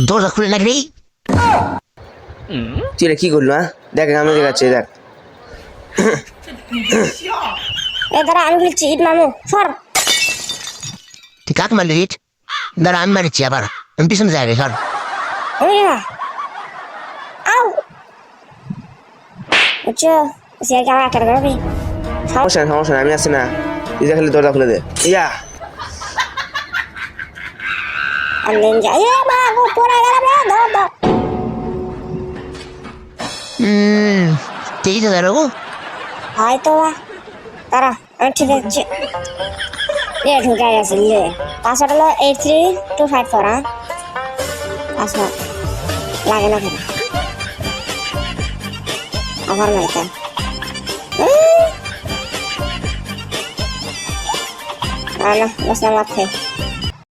দরজা খুলে না রে। তুই এটা কি করলো? দেখ আমি দেখাচ্ছি, দেখ। এ দাঁড়া, আমি বলছি ইট মামু সর। তুই কাক মারলি ইট? দাঁড়া আমি মারিছি আবার, আমি পিছনে যাই রে সর। আউ বুঝছো, সে কি আমার একটা করবি? সমস্যা নেই, সমস্যা নেই, আমি আসছি না। তুই খালি দরজা খুলে দে। ইয়া আমি যাই মা গো পড়ে গেলাম রে, ধর ধর। ঠিক আছে দাঁড়ো। হয়তো তারা আমি ঠিক আছে ঢুকে গেছে লে। পাসওয়ার্ড হলো 83254। হ্যাঁ পাসওয়ার্ড লাগে না কেন আবার মাইতা না বসলাম মাথায়।